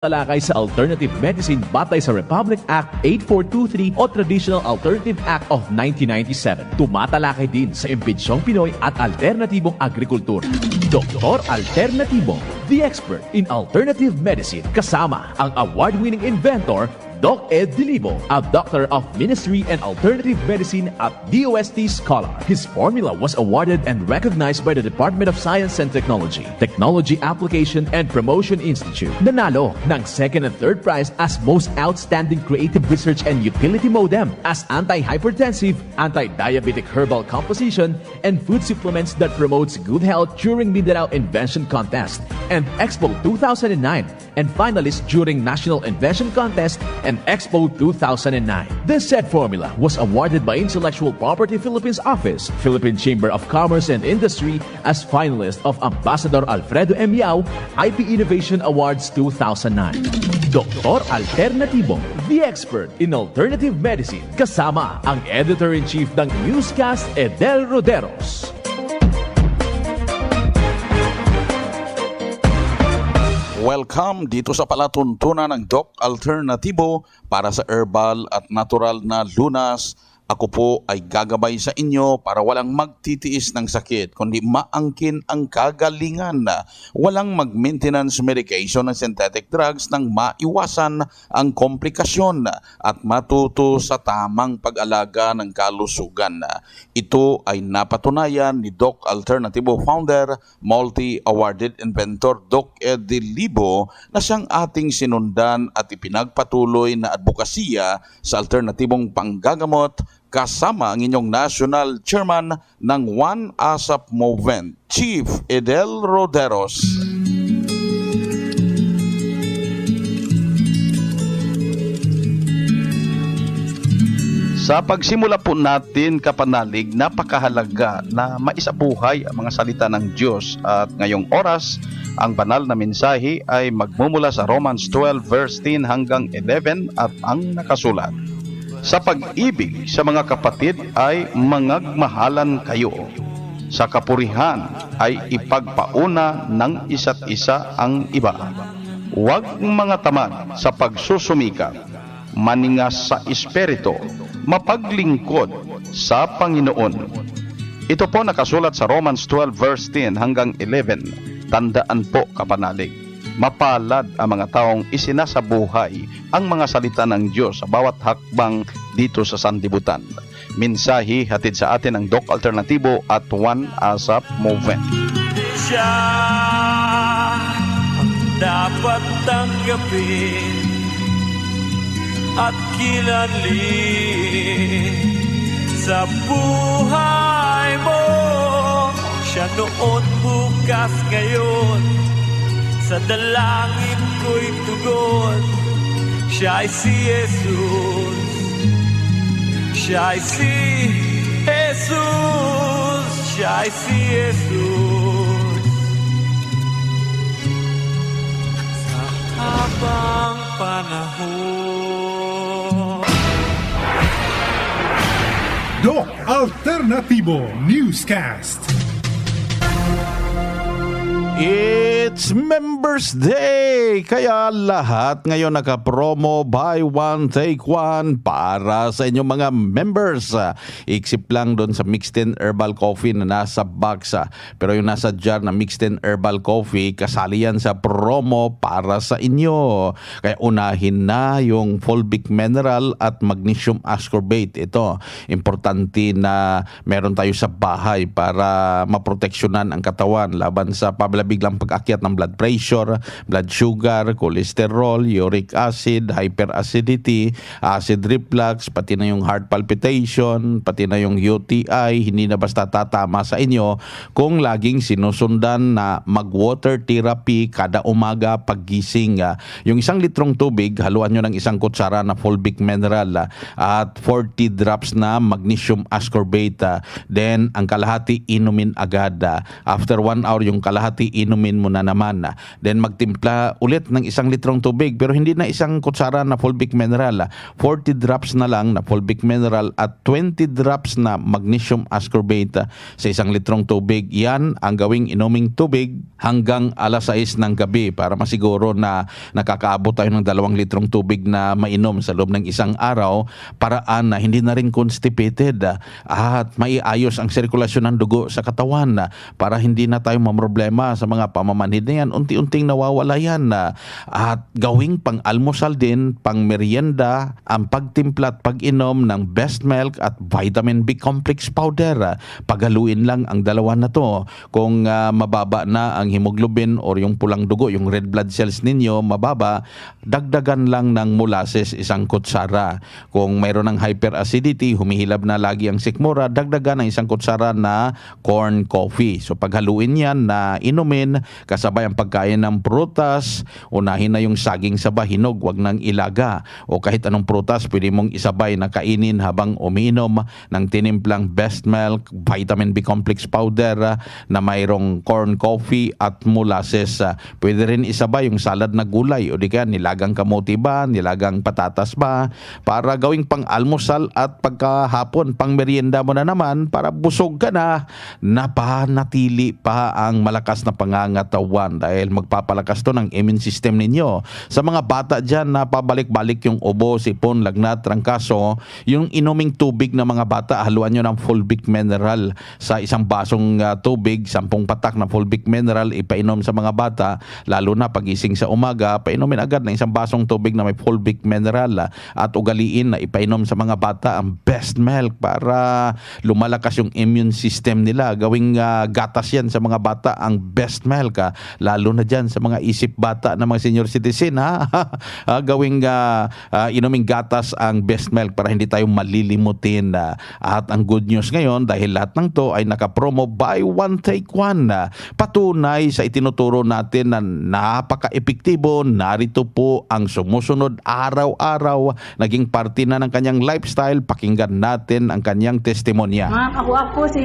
Talakay sa alternative medicine batay sa Republic Act 8423 o Traditional Alternative Act of 1997. Tumatalakay din sa imbitsyong Pinoy at alternatibong agrikultura. Doktor Alternatibo, the expert in alternative medicine, kasama ang award-winning inventor Doc Ed Dilibo, a doctor of ministry and alternative medicine at DOST Scholar. His formula was awarded and recognized by the Department of Science and Technology, Technology Application and Promotion Institute. Nanalo ng second and third prize as Most Outstanding Creative Research and Utility Modem as anti-hypertensive, anti-diabetic herbal composition, and food supplements that promotes good health during Mindanao Invention Contest and Expo 2009, and finalist during National Invention Contest and Expo 2009. This said formula was awarded by Intellectual Property Philippines Office, Philippine Chamber of Commerce and Industry as finalist of Ambassador Alfredo M. Yao IP Innovation Awards 2009. Doktor Alternatibo, the expert in alternative medicine, kasama ang Editor-in-Chief ng Newscast, Edel Roderos. Welcome dito sa palatuntunan ng Doc Alternatibo para sa herbal at natural na lunas. Ako po ay gagabay sa inyo para walang magtitiis ng sakit, kundi maangkin ang kagalingan. Walang mag-maintenance medication ng synthetic drugs nang maiwasan ang komplikasyon at matuto sa tamang pag-alaga ng kalusugan. Ito ay napatunayan ni Doc Alternatibo founder, multi-awarded inventor Doc Ed Dilibo na siyang ating sinundan at ipinagpatuloy na advokasya sa alternatibong panggagamot kasama ang inyong National Chairman ng One ASAP Movement, Chief Edel Roderos. Sa pagsimula po natin, kapanalig, napakahalaga na maisabuhay ang mga salita ng Diyos at ngayong oras, ang banal na mensahe ay magmumula sa Romans 12 verse 10 hanggang 11 at ang nakasulat. Sa pag-ibig sa mga kapatid ay mangagmahalan kayo. Sa kapurihan ay ipagpauna ng isa't isa ang iba. Huwag mga tamad sa pagsusumikap, maningas sa espiritu, mapaglingkod sa Panginoon. Ito po nakasulat sa Romans 12 verse 10 hanggang 11. Tandaan po, kapanalig, mapalad ang mga taong isinasabuhay ang mga salita ng Diyos sa bawat hakbang dito sa sanlibutan. Mensahe hatid sa atin ng Doc Alternatibo at One ASAP Movement. Siya ang dapat tanggapin at kilalin sa buhay mo. Siya noon, bukas, ngayon, sa dalangin ko'y tugon. Siya ay si Jesus. Siya ay si Jesus. Siya ay si Jesus. Sa habang panahon. Doc Alternatibo Newscast. It's Members Day! Kaya lahat ngayon naka-promo buy one, take one para sa inyong mga members. Iksip lang doon sa Mixed In Herbal Coffee na nasa box. Pero yung nasa jar na Mixed In Herbal Coffee, kasali yan sa promo para sa inyo. Kaya unahin na yung fulvic mineral at magnesium ascorbate. Ito, importante na meron tayo sa bahay para maproteksyonan ang katawan laban sa biglang pag-akyat ng blood pressure, blood sugar, cholesterol, uric acid, hyperacidity, acid reflux, pati na yung heart palpitation, pati na yung UTI. Hindi na basta tatama sa inyo kung laging sinusundan na mag-water therapy kada umaga paggising. Yung 1 litrong tubig, haluan nyo ng 1 kutsara na fulvic mineral at 40 drops na magnesium ascorbate. Then, ang kalahati inumin agad. After 1 hour, yung kalahati inumin mo na na naman. Then magtimpla ulit ng 1 litrong tubig, pero hindi na 1 kutsara na fulvic mineral. 40 drops na lang na fulvic mineral at 20 drops na magnesium ascorbate sa 1 litrong tubig. Yan ang gawing inuming tubig hanggang alas 6 ng gabi para masiguro na nakakaabot tayo ng 2 litrong tubig na mainom sa loob ng isang araw, paraan na hindi na rin constipated at maiayos ang sirkulasyon ng dugo sa katawan para hindi na tayo mamroblema sa mga pamamanhid na yan. Unti-unting nawawala yan. At gawing pang-almusal din, pang-merienda, ang pagtimpla at pag-inom ng Best Milk at Vitamin B Complex Powder. Paghaluin lang ang dalawa na to. Kung mababa na ang hemoglobin or yung pulang dugo, yung red blood cells ninyo, mababa, dagdagan lang ng molasses 1 kutsara. Kung mayroon ng hyperacidity, humihilab na lagi ang sikmura, dagdagan ng 1 kutsara na corn coffee. So paghaluin yan na inumin, kasabay ang pagkain ng prutas, unahin na yung saging sa bahinog, wag nang ilaga. O kahit anong prutas, pwede mong isabay na kainin habang umiinom ng tinimplang Best Milk, Vitamin B Complex Powder na mayroong corn coffee at molasses. Pwede rin isabay yung salad na gulay o di kaya nilagang kamote ba, nilagang patatas ba, para gawing pang-almusal at pagkahapon, pang-merienda mo na naman para busog ka na, napanatili pa ang malakas na pangangatawan dahil magpapalakas to ng immune system ninyo. Sa mga bata dyan na pabalik-balik yung ubo, sipon, lagnat, trangkaso, yung inuming tubig ng mga bata, haluan nyo ng fulvic mineral sa 1 basong tubig, 10 patak na fulvic mineral, ipainom sa mga bata, lalo na pagising sa umaga, painumin agad ng 1 basong tubig na may fulvic mineral at ugaliin na ipainom sa mga bata ang Best Milk para lumalakas yung immune system nila. Gawing gatas yan sa mga bata ang Best Milk, lalo na dyan sa mga isip bata na mga senior citizen, gawing inuming gatas ang Best Milk para hindi tayo malilimutin. At ang good news ngayon, dahil lahat ng to ay nakapromo buy one take one, patunay sa itinuturo natin na napaka-epektibo. Narito po ang sumusunod araw-araw, naging parte na ng kanyang lifestyle. Pakinggan natin ang kanyang testimonya. Ako si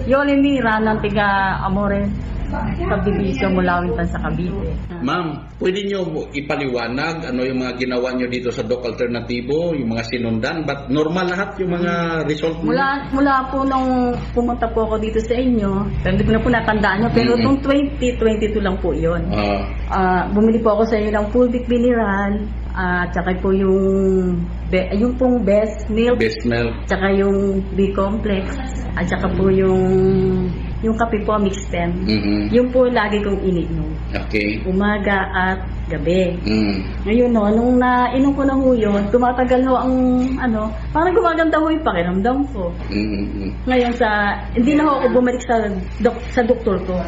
Yoli Mira ng tiga Amores Subdivision, Mulawin, sa Cavite. Ma'am, pwede nyo ipaliwanag ano yung mga ginawa nyo dito sa Doc Alternatibo, yung mga sinundan, but normal lahat yung mga result mo? Mula po nung pumunta po ako dito sa inyo, pero hindi ko na po natandaan nyo, pero itong 2022 lang po yun. Bumili po ako sa inyo ng fulvic mineral, tsaka po yung pong Best Milk, tsaka yung B Complex, at tsaka po yung kape po, mix 10. Yung po lagi kong ininom. Okay. Umaga at gabi. Ngayon nung nainom ko na ho yun, tumatagal ho ang parang gumaganda ho yung pakiramdam ko. Ngayon hindi na ho ako bumalik sa doktor ko.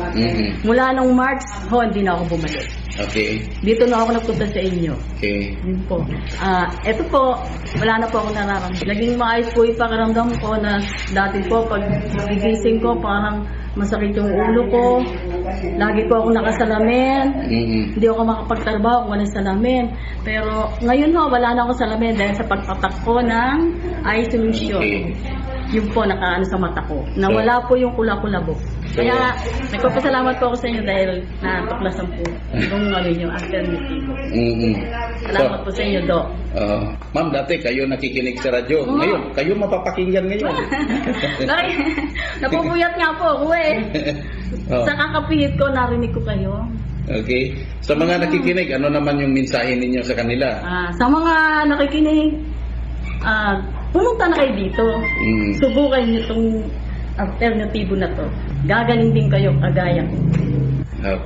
Mula nung March ho, hindi na ako bumalik. Okay. Dito na ako nagpunta sa inyo. Okay. Yun po. Eto po, wala na po ako nararamdaman. Naging maayos po yung pakiramdam ko na dati po, pag gigising ko, parang masakit yung ulo ko. Lagi po ako nakasalamin. Hindi ako makapagtrabaho kung walang salamin. Pero ngayon ho, wala na ako salamin dahil sa pagpatak ko ng eye solution. Okay. Yun po, nakaano sa mata ko. Nawala po yung kula-kulabok. Kaya, nagpapasalamat po ako sa inyo dahil natuklasan po yung yung alternatibo. Salamat po sa inyo, Doc. Ma'am, dati kayo nakikinig sa radyo. Ngayon, kayo mapapakinggan ngayon. Napupuyat nga po ako eh. Sa kakapihit ko, narinig ko kayo. Okay. Sa mga nakikinig, ano naman yung mensahe ninyo sa kanila? Sa mga nakikinig, pumunta na kayo dito. Subukan niyo itong alternatibo na to. Gagaling din kayo kagaya ko.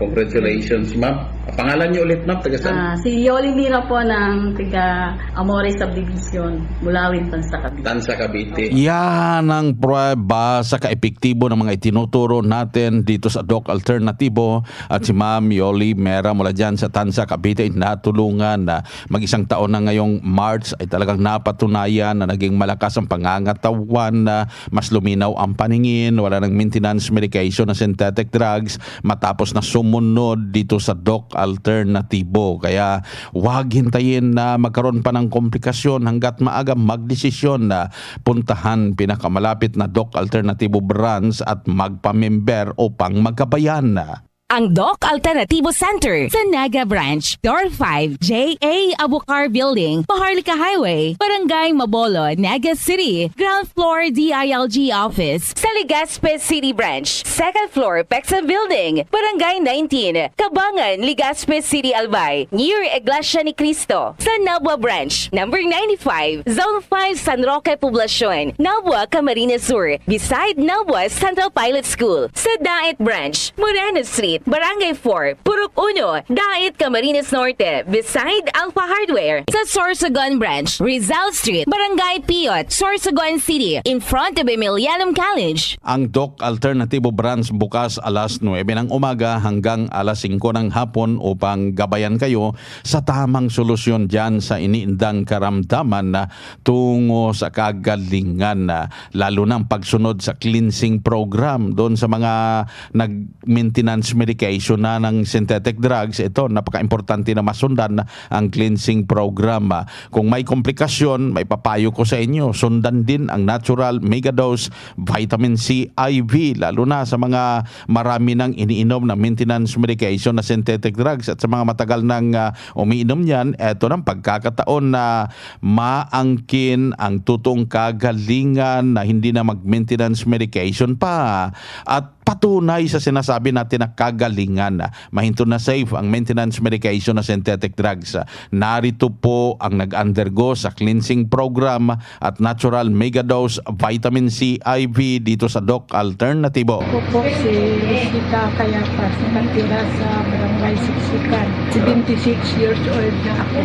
Congratulations, ma'am. Pangalan niyo ulit, ma'am? Taga saan? Si Yoli Mira po ng tiga Amores Subdivision, Mulawin, Cavite. Tansa, Cavite. Yan ang prueba sa kaepektibo ng mga itinuturo natin dito sa Doc Alternatibo. At si Ma'am Yoli Mera mula dyan sa Tansa, Cavite ay natulungan na mag-1 taon na ngayong March ay talagang napatunayan na naging malakas ang pangangatawan, na mas luminaw ang paningin, wala ng maintenance medication na synthetic drugs matapos na sumunod dito sa Doc Alternatibo. Kaya huwag hintayin na magkaroon pa ng komplikasyon, hanggat maaga magdesisyon na puntahan pinakamalapit na Doc Alternatibo branch at magpamember upang magkabayan. Ang Doc Alternativo Center sa Naga Branch, Door 5, J.A. Abucar Building, Maharlika Highway, Barangay Mabolo, Naga City, ground floor DILG office sa Legazpi City Branch, second floor Pexa Building, Barangay 19, Kabangan, Legazpi City, Albay, near Iglesia ni Cristo, sa Nabua Branch, number 95, Zone 5, San Roque Poblacion, Nabua, Camarines Sur, beside Nabua Central Pilot School, sa Dait Branch, Moreno Street, Barangay 4, Purok 1, Dait, Camarines Norte, beside Alpha Hardware, sa Sorsogon Branch, Rizal Street, Barangay Piot, Sorsogon City, in front of Emilianum College. Ang Doc Alternatibo Branch bukas alas 9 ng umaga hanggang alas 5 ng hapon upang gabayan kayo sa tamang solusyon dyan sa iniindang karamdaman na tungo sa kagalingan, lalo ng pagsunod sa cleansing program doon sa mga nag-maintenance medication na ng synthetic drugs. Ito, napaka-importante na masundan ang cleansing program. Kung may komplikasyon, may papayo ko sa inyo, sundan din ang natural megadose vitamin C IV, lalo na sa mga marami nang iniinom na maintenance medication na synthetic drugs at sa mga matagal nang umiinom niyan. Ito ng pagkakataon na maangkin ang tutong kagalingan na hindi na mag-maintenance medication pa at patunay sa sinasabi natin na kagalingan. Mahinto na safe ang maintenance medication na synthetic drugs. Narito po ang nag-undergo sa cleansing program at natural megadose vitamin C IV dito sa Doc Alternativo. Ako po si Rosita Cayapas, nakatira sa Barangay Siksikan. 76 years old na ako.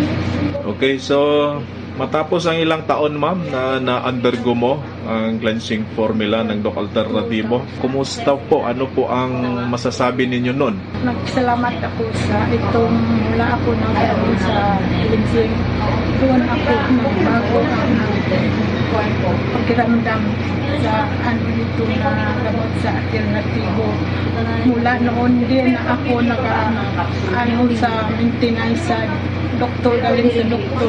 Okay, so matapos ang ilang taon, ma'am, na na-undergo mo ang cleansing formula ng Doc Alternativo, kumusta po? Ano po ang masasabi ninyo nun? Nagsalamat ako sa itong mula ako nagkaroon sa cleansing. Doon ako nagbago ang pagkiramdam sa ano nito na gamot sa alternatibo. Mula noon din ako naka-ano sa maintenance sa doktor, galing sa doktor.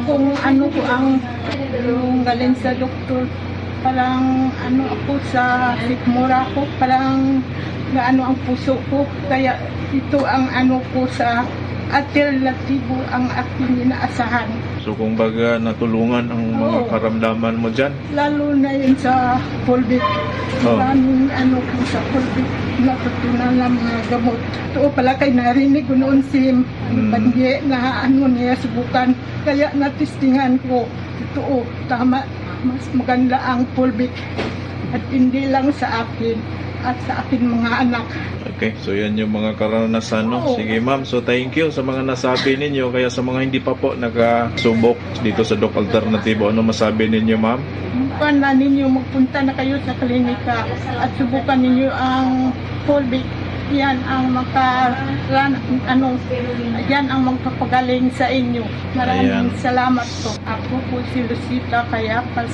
Kung ano ko ang yung galing sa doktor, parang ano ako sa sikmura ko, parang gaano ang puso ko. Kaya ito ang ano ko sa alternatibo ang aking inaasahan. So kung baga natulungan ang mga karamdaman mo dyan? Lalo na yun sa pulbit. Maraming ano ko sa pulbit. Natutunan ng mga gamot. Ito pala kay narinig ko noon si Bangye na ano niya subukan. Kaya natistingan ko. Ito tama. Mas maganda ang pulbit. At hindi lang sa akin at sa aking mga anak. Okay, so yan yung mga karanasan, no? Sige, ma'am. So thank you sa mga nasabi ninyo. Kaya sa mga hindi pa po nakasubok dito sa Doc Alternativo, ano masabi ninyo, ma'am? Subukan na ninyo, magpunta na kayo sa klinika at subukan ninyo ang Fulvic. Yan ang yan ang magpapagaling sa inyo. Maraming salamat po. Ako po si Rosita Cayapas,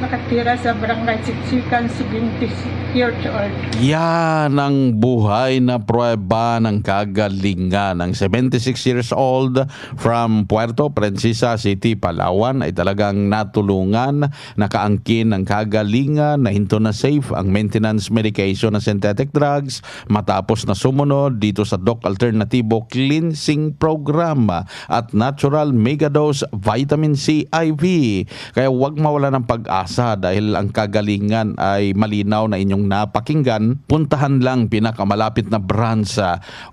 nakatira sa Barangay Siksikan, 76 years old. Yan ang buhay na prueba ng kagalingan. Ang 76 years old from Puerto Princesa City, Palawan ay talagang natulungan, nakaangkin ng kagalingan, nahinto na safe ang maintenance medication na synthetic drugs matapos na sumunod dito sa Doc Alternativo Cleansing Program at Natural Megadose Vitamin C IV. Kaya huwag mawala ng pag-asa dahil ang kagalingan ay malinaw na inyong napakinggan. Puntahan lang pinakamalapit na branch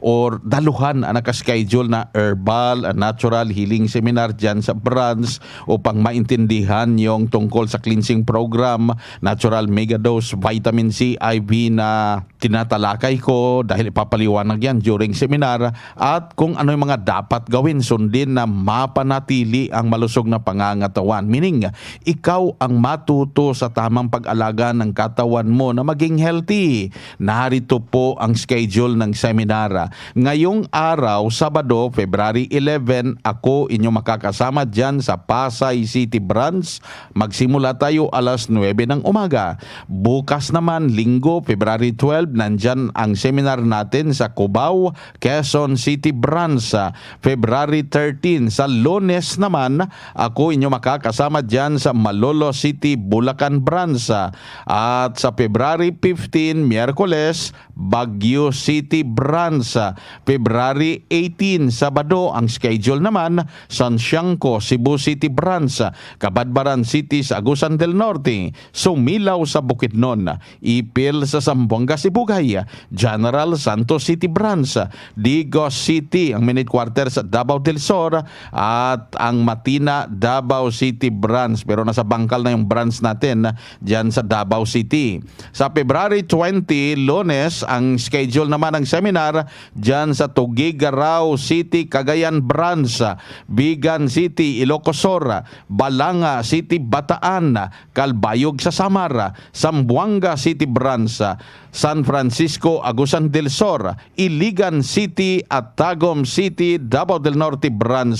or daluhan ang nakaschedule na herbal natural healing seminar dyan sa branch upang maintindihan yung tungkol sa cleansing program, natural megadose vitamin C IV na tinatalakay ko dahil ipapaliwanag yan during seminar at kung ano yung mga dapat gawin sundin na mapanatili ang malusog na pangangatawan. Meaning, ikaw ang matuto sa tamang pag-alaga ng katawan mo na maging healthy. Narito po ang schedule ng seminar. Ngayong araw, Sabado, February 11, ako inyong makakasama dyan sa Pasay City Branch. Magsimula tayo alas 9 ng umaga. Bukas naman, Linggo, February 12, nandyan ang seminar natin sa Cubao, Quezon City Branch. February 13, sa Lunes naman, ako inyong makakasama dyan sa Malolo City City, Bulacan Branch. At sa February 15, Miyerkules, Baguio City Branch. February 18, Sabado, ang schedule naman, San Siangco, Cebu City Branch. Cabadbaran City sa Agusan del Norte, Sumilaw sa Bukidnon, Ipil sa Zamboanga, Sibugay, General Santos City Branch, Digos City, ang minute quarter sa Davao del Sur, at ang Matina, Davao City Branch. Pero nasa bangkal na yung branch natin dyan sa Davao City. Sa February 20, Lunes, ang schedule naman ng seminar dyan sa Tuguegarao City, Cagayan Branch, Bigan City, Ilocos Sur, Balanga City, Bataan, Calbayog sa Samar, Zamboanga City Branch, San Francisco, Agusan del Sur, Iligan City at Tagum City, Davao del Norte Branch.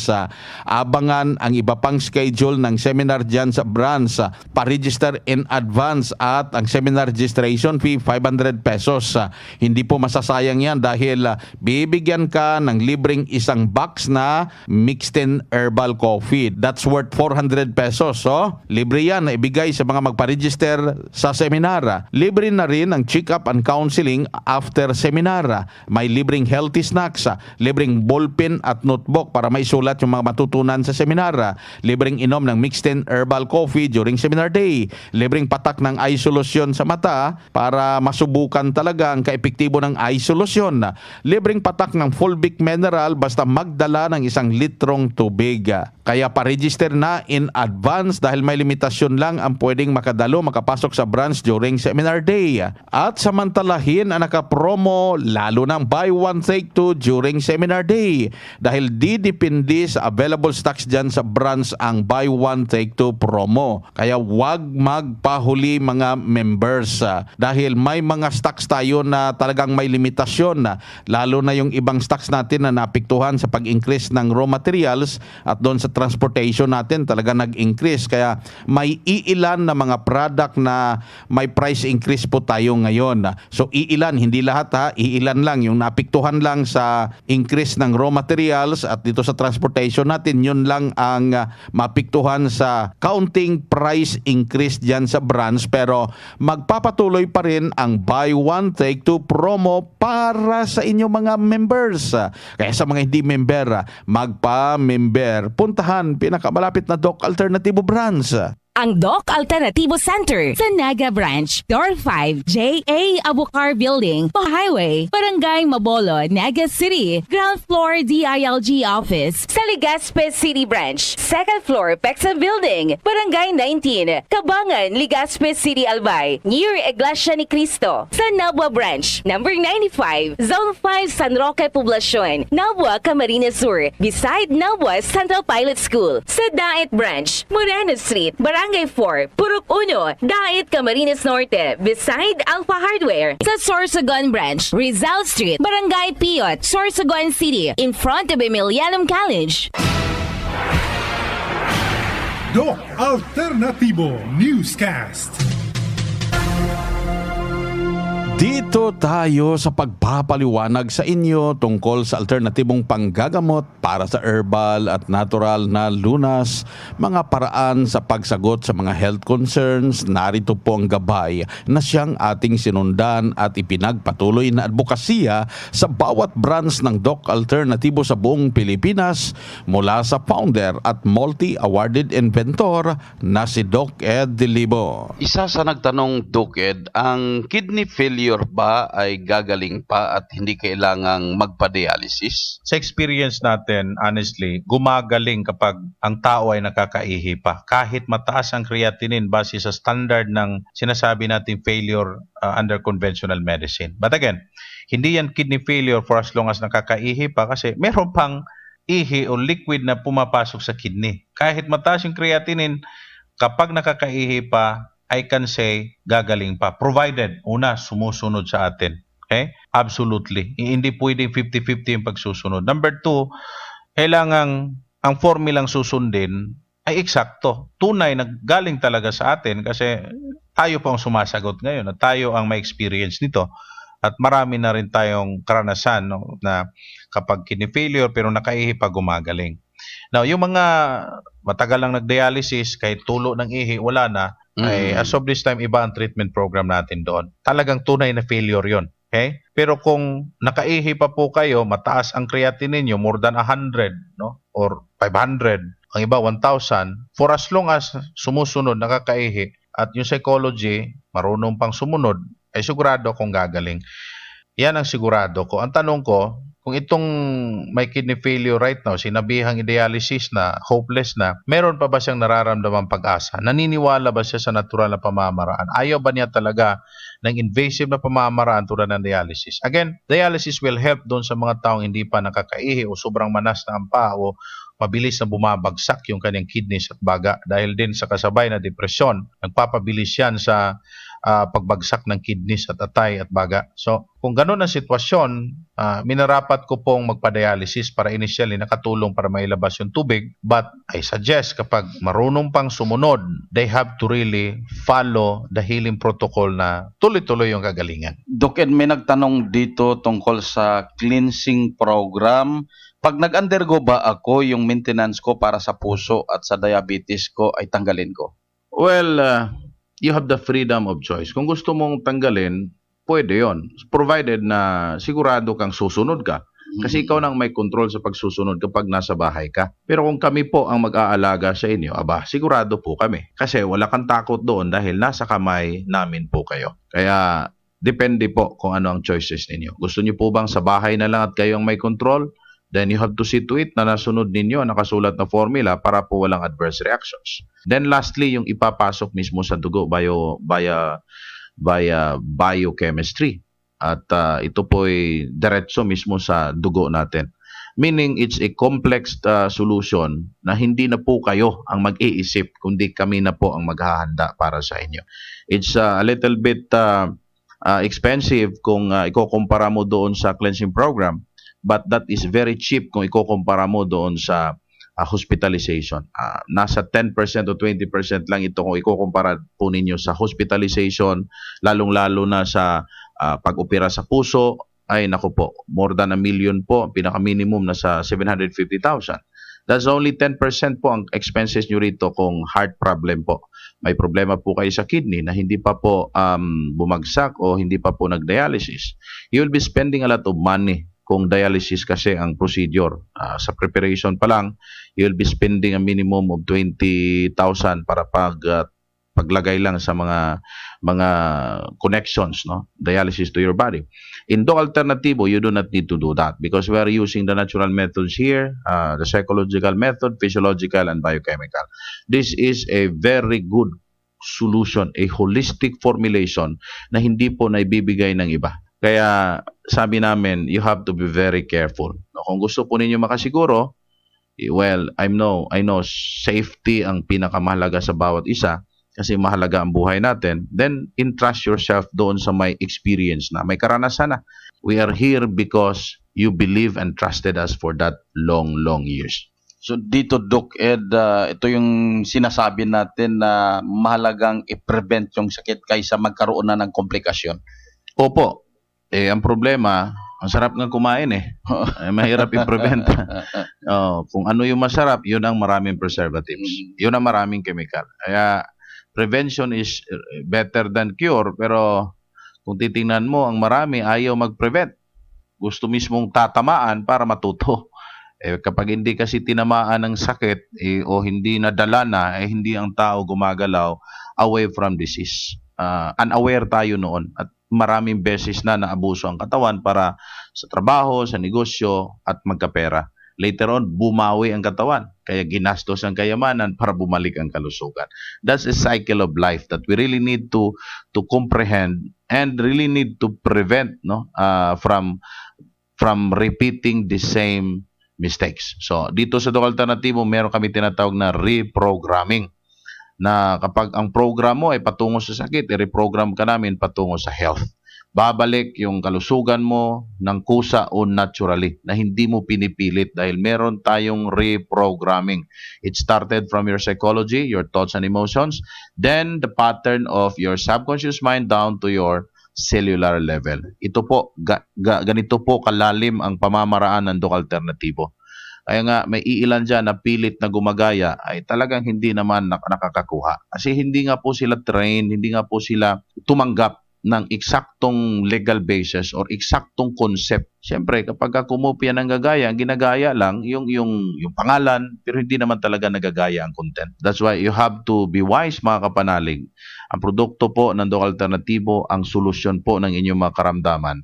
Abangan ang iba pang schedule ng seminar dyan sa branch. Pa-register in advance at ang seminar registration fee 500 pesos. Hindi po masasayang yan dahil bibigyan ka ng libreng isang box na mixed in herbal coffee. That's worth 400 pesos. So, libre yan na ibigay sa mga magpa-register sa seminar. Libre na rin ang check-up and counseling after seminar. May libreng healthy snacks, libreng ballpen at notebook para maisulat yung mga matutunan sa seminar. Libreng inom ng mixed in herbal coffee during seminar day. Libreng patak ng eye solution sa mata para masubukan talaga ang kaepektibo ng eye solution. Libreng patak ng Fulvic Mineral basta magdala ng 1 litrong tubig. Kaya pa-register na in advance dahil may limitasyon lang ang pwedeng makapasok sa branch during seminar day. At samantalahin ang nakapromo lalo ng buy one take two during seminar day dahil didepende sa available stocks dyan sa branch ang buy one take two promo. Kaya wag magpahuli mga members dahil may mga stocks tayo na talagang may limitasyon lalo na yung ibang stocks natin na naapektuhan sa pag-increase ng raw materials at doon sa transportation natin talaga nag-increase. Kaya may iilan na mga product na may price increase po tayo ngayon. So iilan, hindi lahat ha, iilan lang yung naapektuhan lang sa increase ng raw materials at dito sa transportation natin, yun lang ang maapektuhan sa counting price increase dyan sa branch. Pero magpapatuloy pa rin ang buy one take two promo para sa inyong mga members. Kaya sa mga hindi member, magpa-member, puntahan pinakamalapit na Doc Alternativo Branch. Ang Doc Alternativo Center sa Naga Branch, Door 5, J.A. Abukar Building, Highway, Barangay Mabolo, Naga City, Ground Floor DILG Office, sa Legazpi City Branch, Second Floor, Pexa Building, Barangay 19, Kabangan, Legazpi City, Albay, near Iglesia ni Cristo, sa Nabua Branch, Number 95, Zone 5, San Roque Poblacion, Nabua, Camarines Sur, beside Nabua Central Pilot School, sa Daet Branch, Moreno Street, Barangay 4, Purok 1, Daet, Camarines Norte, beside Alpha Hardware. Sa Sorsogon Branch, Rizal Street, Barangay Piot, Sorsogon City, in front of Emilianum College. Doc Alternativo Newscast. Dito tayo sa pagpapaliwanag sa inyo tungkol sa alternatibong panggagamot para sa herbal at natural na lunas, mga paraan sa pagsagot sa mga health concerns. Narito po ang gabay na siyang ating sinundan at ipinagpatuloy na advokasya sa bawat branch ng Doc Alternativo sa buong Pilipinas mula sa founder at multi-awarded inventor na si Doc Ed Dilibo. Isa sa nagtanong, Doc Ed, ang kidney failure ba ay gagaling pa at hindi kailangang magpa-dialysis? Sa experience natin, honestly, gumagaling kapag ang tao ay nakakaihi pa. Kahit mataas ang creatinine base sa standard ng sinasabi nating failure under conventional medicine. But again, hindi yan kidney failure for as long as nakakaihi pa kasi meron pang ihi o liquid na pumapasok sa kidney. Kahit mataas yung creatinine, kapag nakakaihi pa, I can say gagaling pa. Provided, una, sumusunod sa atin. Okay? Absolutely. Hindi pwedeng 50-50 yung pagsusunod. Number 2, kailangan ang formulang susundin ay eksakto. Tunay na galing talaga sa atin kasi tayo pa ang sumasagot ngayon at tayo ang may experience nito. At marami na rin tayong karanasan na kapag kidney failure pero nakaihi pa gumagaling. Now, yung mga matagal lang nag-dialysis, kahit tulo ng ihi, wala na, Ay, as of this time, iba ang treatment program natin doon. Talagang tunay na failure yon. Okay? Pero kung nakaihi pa po kayo, mataas ang creatinine niyo, more than 100, no? Or 500, ang iba 1,000, for as long as sumusunod, nakakaihi, at yung psychology, marunong pang sumunod, ay sigurado kung gagaling. Yan ang sigurado ko. Ang tanong ko, kung itong may kidney failure right now, sinabihang i-dialysis na, hopeless na, meron pa ba siyang nararamdamang pag-asa? Naniniwala ba siya sa natural na pamamaraan? Ayaw ba niya talaga ng invasive na pamamaraan tulad ng dialysis? Again, dialysis will help doon sa mga taong hindi pa nakakaihi o sobrang manas na ang paa o mabilis na bumabagsak yung kanyang kidneys at baga dahil din sa kasabay na depresyon, nagpapabilis yan sa pagbagsak ng kidneys at atay at baga. So, kung ganun ang sitwasyon, minarapat ko pong magpa-dialysis para initially nakatulong para mailabas yung tubig. But I suggest kapag marunong pang sumunod, they have to really follow the healing protocol na tuloy-tuloy yung kagalingan. Doc Ed, may nagtanong dito tungkol sa cleansing program. Pag nag-undergo ba ako, yung maintenance ko para sa puso at sa diabetes ko ay tanggalin ko? Well, you have the freedom of choice. Kung gusto mong tanggalin, pwede yon, provided na sigurado kang susunod ka. Kasi ikaw nang may control sa pagsusunod kapag nasa bahay ka. Pero kung kami po ang mag-aalaga sa inyo, sigurado po kami. Kasi wala kang takot doon dahil nasa kamay namin po kayo. Kaya depende po kung ano ang choices ninyo. Gusto niyo po bang sa bahay na lang at kayo ang may control? Then you have to see to it na nasunod ninyo ang nakasulat na formula para po walang adverse reactions. Then lastly, yung ipapasok mismo sa dugo via biochemistry. At ito po ay diretso mismo sa dugo natin. Meaning it's a complex solution na hindi na po kayo ang mag-iisip kundi kami na po ang maghahanda para sa inyo. It's a little bit expensive kung ikukumpara mo doon sa cleansing program. But that is very cheap kung ikukumpara mo doon sa hospitalization. Nasa 10% o 20% lang ito kung ikukumpara po ninyo sa hospitalization, lalong-lalo na sa pag-opera sa puso, ay naku po, more than 1 million po, pinaka-minimum na sa 750,000. That's only 10% po ang expenses nyo rito kung heart problem po. May problema po kayo sa kidney na hindi pa po bumagsak o hindi pa po nag-dialysis. You will be spending a lot of money. Kung dialysis kasi ang procedure, sa preparation pa lang, you'll be spending a minimum of 20,000 para paglagay lang sa mga connections, no? Dialysis to your body. In Doc Alternativo, you do not need to do that because we are using the natural methods here, the psychological method, physiological, and biochemical. This is a very good solution, a holistic formulation na hindi po naibibigay ng iba. Kaya sabi namin, you have to be very careful. Kung gusto po ninyo makasiguro, well, I know safety ang pinakamahalaga sa bawat isa kasi mahalaga ang buhay natin, then entrust yourself doon sa may experience na, may karanasan na. We are here because you believe and trusted us for that long years. So dito, Doc Ed, ito yung sinasabi natin na mahalagang i-prevent yung sakit kaysa magkaroon na ng komplikasyon. Opo. Ang problema, ang sarap nga kumain mahirap i-prevent. Kung ano yung masarap, yun ang maraming preservatives. Yun ang maraming chemical. Kaya prevention is better than cure, pero kung titingnan mo, ang marami ayaw mag-prevent. Gusto mismong tatamaan para matuto. Kapag hindi kasi tinamaan ng sakit o hindi nadala na, hindi ang tao gumagalaw away from disease. Unaware tayo noon at maraming beses na naabuso ang katawan para sa trabaho, sa negosyo at magkapera. Later on, bumawi ang katawan. Kaya ginastos ang kayamanan para bumalik ang kalusugan. That's a cycle of life that we really need to comprehend and really need to prevent from repeating the same mistakes. So, dito sa Doc Alternativo, meron kami tinatawag na reprogramming. Na kapag ang program mo ay patungo sa sakit, i-reprogram ka namin patungo sa health. Babalik yung kalusugan mo ng kusa o naturally na hindi mo pinipilit dahil meron tayong reprogramming. It started from your psychology, your thoughts and emotions, then the pattern of your subconscious mind down to your cellular level. Ito po, ganito po kalalim ang pamamaraan ng Doc Alternativo. Kaya nga may iilan dyan na pilit na gumagaya ay talagang hindi naman nakakakuha. Kasi hindi nga po sila trained, hindi nga po sila tumanggap ng eksaktong legal basis or eksaktong concept. Siyempre, kapag kumopya ng gagaya, ang ginagaya lang yung pangalan, pero hindi naman talaga nagagaya ang content. That's why you have to be wise, mga kapanalig. Ang produkto po ng Doc Alternatibo, ang solusyon po ng inyong mga karamdaman,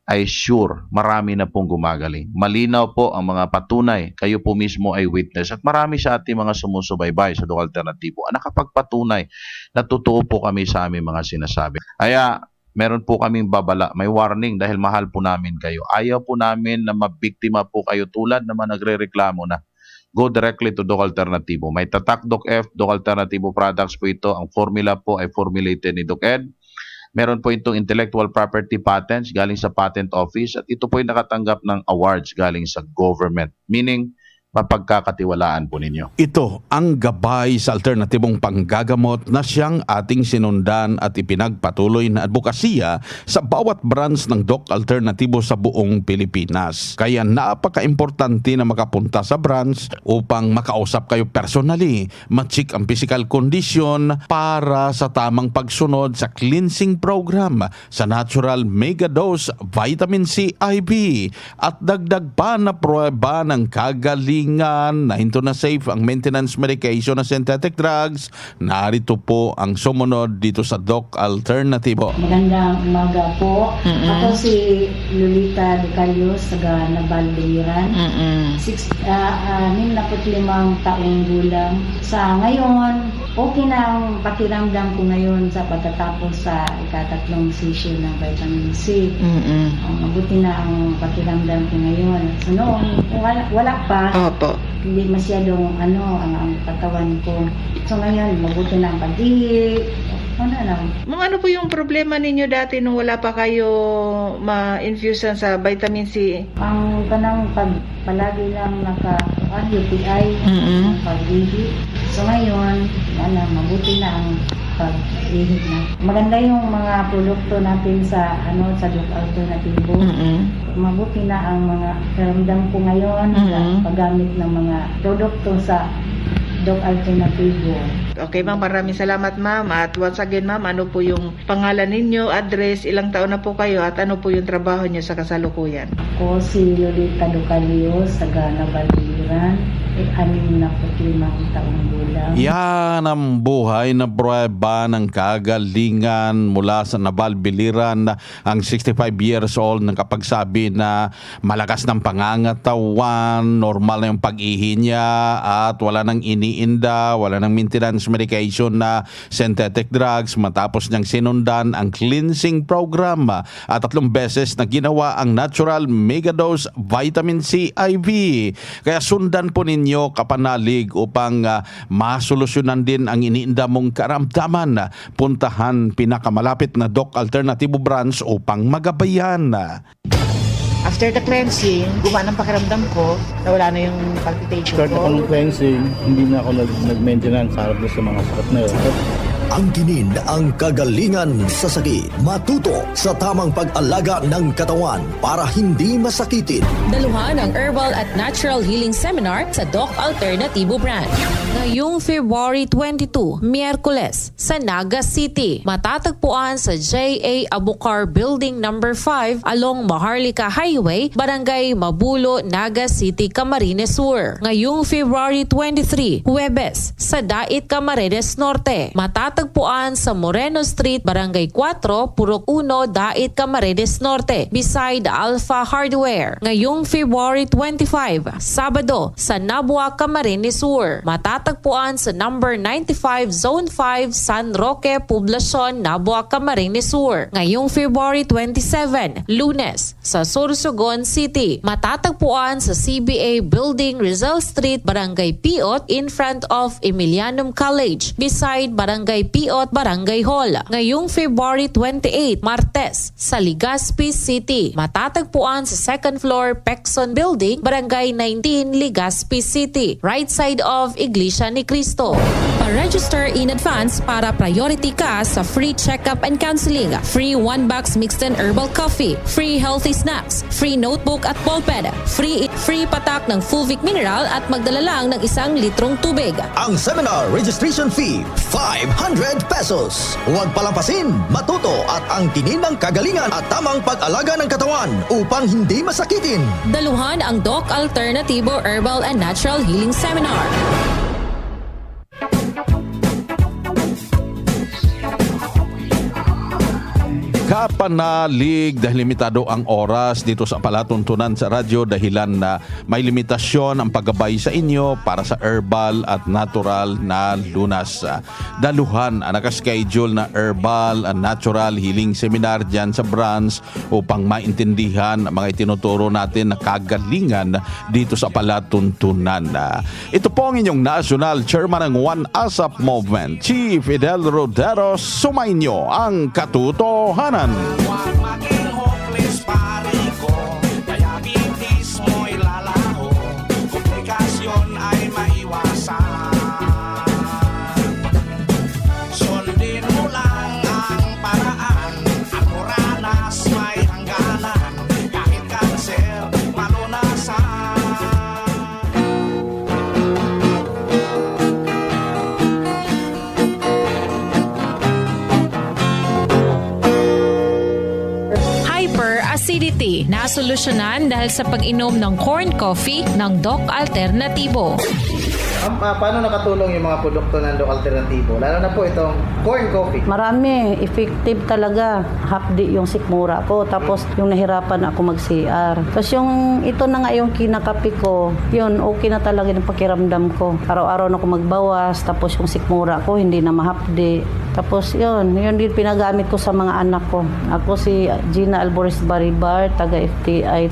ay sure, marami na pong gumagaling. Malinaw po ang mga patunay. Kayo po mismo ay witness. At marami sa ating mga sumusubaybay sa Doc Alternatibo ang nakapagpatunay na totoo po kami sa aming mga sinasabi. Kaya, meron po kaming babala. May warning dahil mahal po namin kayo. Ayaw po namin na mabiktima po kayo tulad naman nagre-reklamo na. Go directly to Doc Alternatibo. May tatak Doc F, Doc Alternatibo products po ito. Ang formula po ay formulated ni Doc Ed. Meron po itong intellectual property patents galing sa Patent Office at ito po ay nakatanggap ng awards galing sa government. Meaning, mapagkakatiwalaan po ninyo. Ito ang gabay sa alternatibong panggagamot na siyang ating sinundan at ipinagpatuloy na advokasya sa bawat branch ng Doc Alternatibo sa buong Pilipinas. Kaya napaka-importante na makapunta sa branch upang makausap kayo personally, ma-check ang physical condition para sa tamang pagsunod sa cleansing program sa Natural Mega Dose Vitamin C IV at dagdag pa na pruweba ng kagalingan na hinto na safe ang maintenance medication na synthetic drugs. Narito po ang sumunod dito sa Doc Alternatibo. Magandang umaga po. Ako si Lolita De Calios, taga Nabalbiliran. 65 taong gulang. Sa ngayon, okay na ang pakiramdam ko ngayon sa pagkatapos sa ikatatlong session ng vitamin C. Mabuti na ang pakiramdam ko ngayon. So noon, wala pa. Opo. Hindi masyadong ang katawan ko. So ngayon, mabuti na ang pag-ihi. Ano po yung problema ninyo dati nung wala pa kayo ma-infusion sa vitamin C? Ang kanang palagi lang UTI, pag-ihi. So ngayon, mabuti na ang pag-ihi na. Maganda yung mga produkto natin sa Doc Alternatibo. Mabuti na ang mga karamdam ko ngayon sa paggamit ng mga produkto sa Doc Alternativo. Okay ma'am, maraming salamat ma'am. At once again ma'am, ano po yung pangalan ninyo, address, ilang taon na po kayo at ano po yung trabaho nyo sa kasalukuyan? Ako si Lolita De Calios, taga Nabalbiliran, 65 taong gulang. Yan ang buhay na pruweba ng kagalingan mula sa Nabalbiliran. Ang 65 years old nang kapagsabi na malakas ng pangangatawan, normal na yung pag-ihi niya at wala nang iniinda, wala nang maintenance medication na synthetic drugs matapos niyang sinundan ang cleansing program at 3 beses na ginawa ang Natural Mega Dose Vitamin C IV. Kaya sundan po ninyo kapanalig upang masolusyonan din ang iniinda mong karamdaman. Puntahan pinakamalapit na Doc Alternatibo branch upang magabayan. After the cleansing, gumana ang pakiramdam ko, nawala na yung palpitation Start ako ng cleansing, hindi na ako nag-maintenance harap sa mga sakit na yun. Angkinin ang kagalingan sa sakit. Matuto sa tamang pag-alaga ng katawan para hindi masakitin. Daluhan ang Herbal at Natural Healing Seminar sa Doc Alternatibo Branch. Ngayong February 22, Miyerkules, sa Naga City. Matatagpuan sa J.A. Abucar Building No. 5 along Maharlika Highway, Barangay Mabulo, Naga City, Camarines Sur. Ngayong February 23, Huwebes, sa Dait, Camarines Norte. Matatagpuan sa Moreno Street, Barangay 4, Purok 1, Dait, Camarines Norte, beside Alpha Hardware. Ngayong February 25, Sabado, sa Nabua, Camarines Sur. Matatagpuan sa number 95 Zone 5, San Roque, Poblacion, Nabua, Camarines Sur. Ngayong February 27, Lunes, sa Sorsogon City. Matatagpuan sa CBA Building, Rizal Street, Barangay Piot, in front of Emilianum College, beside Barangay Piot, Barangay Hall. Ngayong February 28, Martes, sa Legazpi City. Matatagpuan sa second floor Pexon Building, Barangay 19, Legazpi City, right side of Iglesia ni Cristo. Register in advance para priority ka sa free checkup and counseling, free 1-box mixed and herbal coffee, free healthy snacks, free notebook at ballpen, free patak ng Fulvic Mineral at magdala lang ng 1 litrong tubig. Ang seminar registration fee, 500 pesos. Huwag palampasin, matuto at ang tinin ng kagalingan at tamang pag-alaga ng katawan upang hindi masakitin. Daluhan ang Doc Alternativo Herbal and Natural Healing Seminar. Kapanalig dahil limitado ang oras dito sa palatuntunan sa radyo dahilan na may limitasyon ang paggabay sa inyo para sa herbal at natural na lunas. Daluhan ang nakaschedule na herbal and natural healing seminar dyan sa branch upang maintindihan ang mga itinuturo natin na kagalingan dito sa palatuntunan. Ito po ang inyong National Chairman ng One ASAP Movement, Chief Fidel Rodero. Sumainyo ang katotohanan. Huwag maging hopeless pare ko, diabetes mo'y lalaho, komplikasyon ay maiwasan. Sundin mo lang ang paraan, ang oranas may hangganan, kahit kanser malunasan. Hyperacidity na solusyonan dahil sa pag-inom ng corn coffee ng Doc Alternativo. Paano nakatulong yung mga produkto ng Doc Alternativo? Lalo na po itong corn coffee. Marami, effective talaga. Hapdi yung sikmura ko. Tapos yung nahirapan ako mag-CR. Tapos yung ito na nga yung kinakapi ko, yun, okay na talaga yung pakiramdam ko. Araw-araw na ako magbawas. Tapos yung sikmura ko, hindi na mahapdi. Tapos yun din pinagamit ko sa mga anak ko. Ako si Gina Alboris Baribar, taga FTI.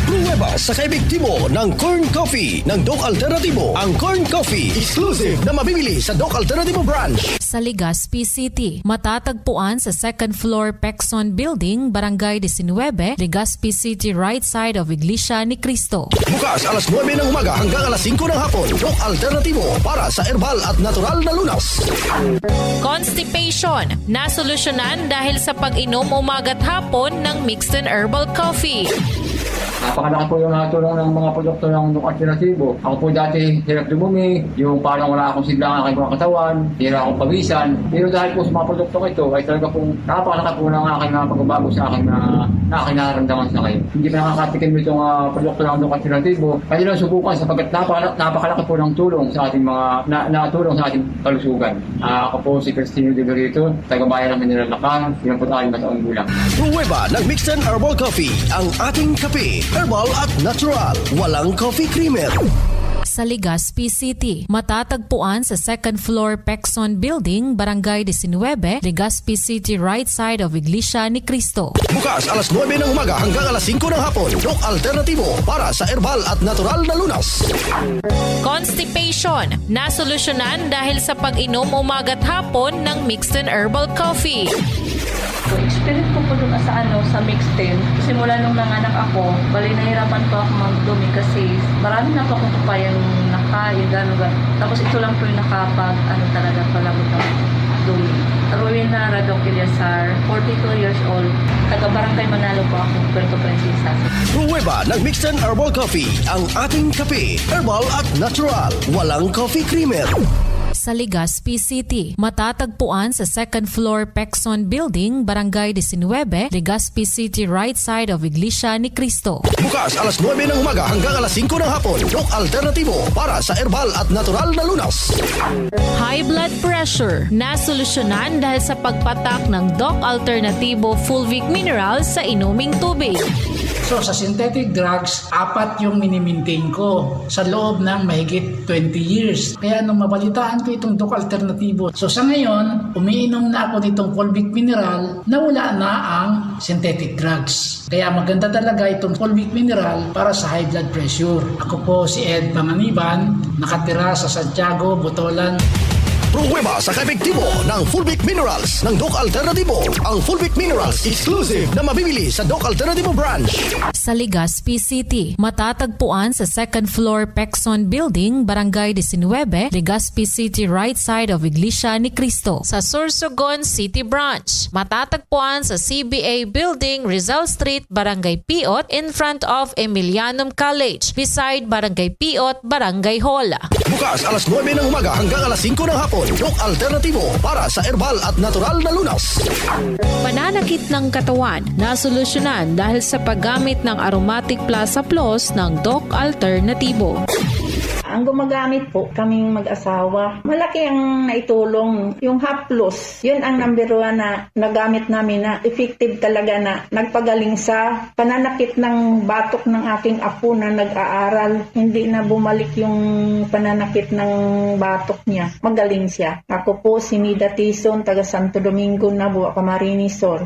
Pruweba sa kaebektibo ng corn coffee ng Doc Alternativo. Ang corn coffee, exclusive na mabibili sa Doc Alternativo branch. Sa Legazpi City, matatagpuan sa 2nd floor Pexon Building, Barangay 19, Legazpi City, right side of Iglesia ni Cristo. Bukas alas 9 ng umaga hanggang alas 5 ng hapon. Doc Alternativo para sa herbal at natural na lunas. Constipation na solusyonan dahil sa pag-inom umaga't hapon ng mixed and herbal coffee. Napakalaki po yung natulong ng mga produkto ng Doc Alternativo. Ako po dati hirap dumumi, yung parang wala akong sigla ng aking mga katawan, hirap akong pawisan. Pero dahil po sa mga produkto ito, ay talaga po napakalaki po ng aking pagbabago sa aking nararamdaman sa ngayon. Hindi pa nakakatikim itong produkto ng Doc Alternativo. Kaya lang subukan sapagkat napakalaki po ng tulong sa ating mga natulong sa ating kalusugan. Ako po si Cristino De Garrito, taga-bayan ng Mineral Lacan, 54 na taong gulang. Pruweba ng mixed and herbal coffee, ang ating kape. Herbal at natural. Walang coffee creamer. Sa Legazpi City, matatagpuan sa 2nd floor Pexon Building, Barangay 19, Legazpi City, right side of Iglesia ni Cristo. Bukas alas 9 ng umaga hanggang alas 5 ng hapon. Doc Alternativo para sa herbal at natural na lunas. Constipation na solusyonan dahil sa pag-inom umaga't hapon ng mixed and herbal coffee. Experience ko po dun sa mixed 10. Simula nung nanganak ako, bali nahirapan po ako magdumi kasi marami na po akong papayang nakain, gano'n. Tapos ito lang po yung talaga palagot ng dumi. Rowena Radok Ilyasar, 42 years old. Taga-Barangay Manalo po ako, Puerto Princesa. Pruweba ng mixed and herbal coffee, ang ating kape. Herbal at natural. Walang coffee creamer. Sa Legazpi City, matatagpuan sa 2nd floor Pexon Building, Barangay 19, Legazpi City, right side of Iglesia ni Cristo. Bukas alas 9 ng umaga hanggang alas 5 ng hapon. Doc Alternativo para sa herbal at natural na lunas. High blood pressure na solusyonan dahil sa pagpatak ng Doc Alternativo Fulvic Mineral sa inuming tubig. So sa synthetic drugs, 4 yung minimaintain ko sa loob ng mahigit 20 years. Kaya nung mabalitaan ko itong Doc Alternativo, so sa ngayon, umiinom na ako nitong Fulvic Mineral na wala na ang synthetic drugs. Kaya maganda talaga itong Fulvic Mineral para sa high blood pressure. Ako po si Ed Panganiban, nakatira sa Santiago, Botolan. Pruweba sa kaepektibo ng Fulvic Minerals ng Doc Alternativo. Ang Fulvic Minerals exclusive na mabibili sa Doc Alternativo branch. Sa Legazpi City, matatagpuan sa second floor Pexon Building, Barangay 19, Legazpi City, right side of Iglesia ni Cristo. Sa Sorsogon City Branch, matatagpuan sa CBA Building, Rizal Street, Barangay Piot, in front of Emilianum College, beside Barangay Piot, Barangay Hall. Bukas alas 9 ng umaga hanggang alas 5 ng hapon. Doc Alternativo para sa herbal at natural na lunas. Pananakit ng katawan na solusyonan dahil sa paggamit ng Aromatic Plus Plus ng Doc Alternativo. Ang gumagamit po kaming mag-asawa, malaki ang naitulong. Yung Haplos, yun ang number 1 na nagamit namin na effective talaga na nagpagaling sa pananakit ng batok ng aking apo na nag-aaral. Hindi na bumalik yung pananakit ng batok niya. Magaling siya. Ako po si Nida Tison, taga Santo Domingo, Nabua, Camarines Sur.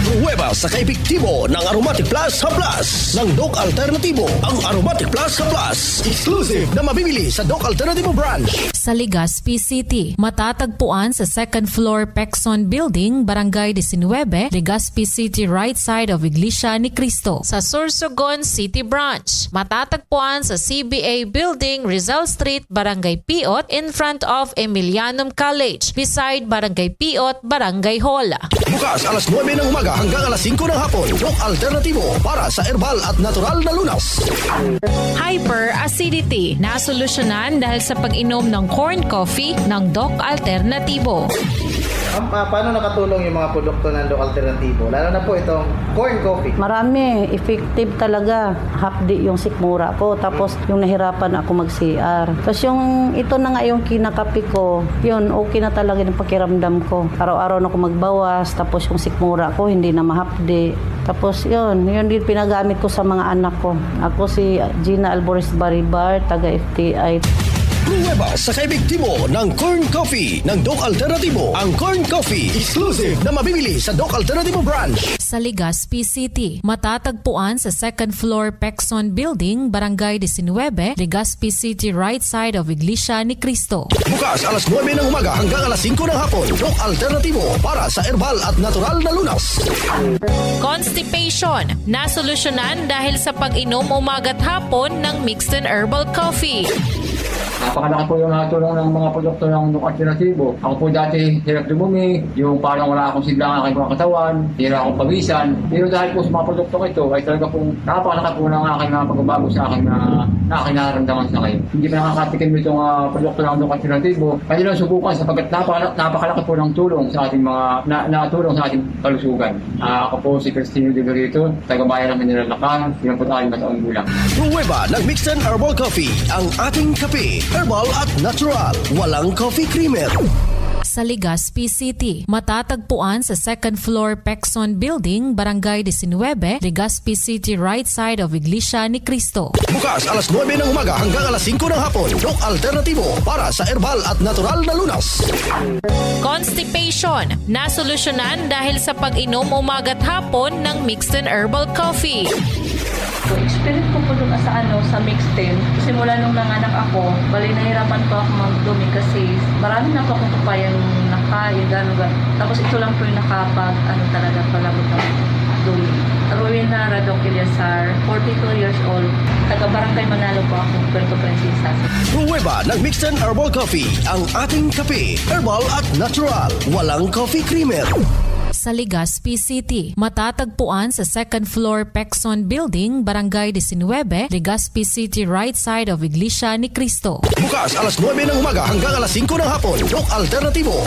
Pruweba sa kaepektibo ng Aromatic Plus Plus ng Doc Alternativo. Ang Aromatic Plus Plus exclusive na mabibili sa Doc Alternativo branch. Sa Legazpi City, matatagpuan sa second floor Pexon Building, Barangay 19, Legazpi City, right side of Iglesia ni Cristo. Sa Sorsogon City Branch, matatagpuan sa CBA Building, Rizal Street, Barangay Piot, in front of Emilianum College, beside Barangay Piot, Barangay Hall. Bukas alas 9 ng umaga hanggang alas 5 ng hapon. Doc Alternativo para sa herbal at natural na lunas. Hyperacidity na solusyonan dahil sa pag-inom ng corn coffee ng Doc Alternativo. Paano nakatulong yung mga produkto ng Doc Alternativo? Lalo na po itong corn coffee. Marami, effective talaga. Hapdi yung sikmura ko. Tapos yung nahirapan ako mag-CR. Tapos yung ito na nga yung kinakapi ko, yun, okay na talaga yung pakiramdam ko. Araw-araw na ako magbawas. Tapos yung sikmura ko, hindi na mahapdi. Tapos yun din pinagamit ko sa mga anak ko. Ako si Gina Alvarez Baribar, taga FTI. Pruweba sa kaepektibo ng corn coffee ng Doc Alternativo. Ang corn coffee exclusive na mabibili sa Doc Alternativo branch. Sa Legazpi City, matatagpuan sa second floor Pexon Building, Barangay 19, Legazpi City, right side of Iglesia ni Cristo. Bukas alas 9 ng umaga hanggang alas 5 ng hapon. Doc Alternativo para sa herbal at natural na lunas. Constipation na solusyonan dahil sa pag-inom umaga't hapon ng mixed and herbal coffee. Napakalaki po yung natulong ng mga produkto ng Doc Alternativo. Ako po dati hirap dumumi, yung parang wala akong sigla ng aking mga katawan, hirap akong pawisan. Pero dahil po sa mga produkto ito, ay talaga pong napakalaki po ng aking pagbabago sa aking nararamdaman sa ngayon. Hindi pa nakakatikim itong produkto ng Doc Alternativo. Kaya lang subukan sapagkat napakalaki po ng tulong sa ating mga natulong sa ating kalusugan. Ako po si Cristino De Garrito, taga-bayan ng Mineral Lacan, 56 na taong gulang. Pruweba ng mixed and herbal coffee, ang ating kape. Herbal at natural. Walang coffee creamer. Sa Legazpi City, matatagpuan sa second floor Pexon Building, Barangay 19, Legazpi City, right side of Iglesia ni Cristo. Bukas alas 9 ng umaga hanggang alas 5 ng hapon. Doc Alternativo para sa herbal at natural na lunas. Constipation na solusyonan dahil sa pag-inom umaga't hapon ng mixed and herbal coffee. So, experience ko po doon sa mixed tin. Simula nung nanganak ako, bali nahirapan po ako magdumi kasi marami na po akong kapayang nakain, gano'n. Tapos ito lang po yung talaga palabot ng dumi. Rowena Radok Ilyasar, 42 years old. Taga Barangay Manalo po ako, Puerto Princesa. Pruweba ng mixed and herbal coffee, ang ating kape. Herbal at natural. Walang coffee creamer. Sa Legazpi City, matatagpuan sa second floor Pexon Building, Barangay 19, Legazpi City, right side of Iglesia ni Cristo. Bukas alas 9 ng umaga hanggang alas 5 ng hapon. Doc Alternativo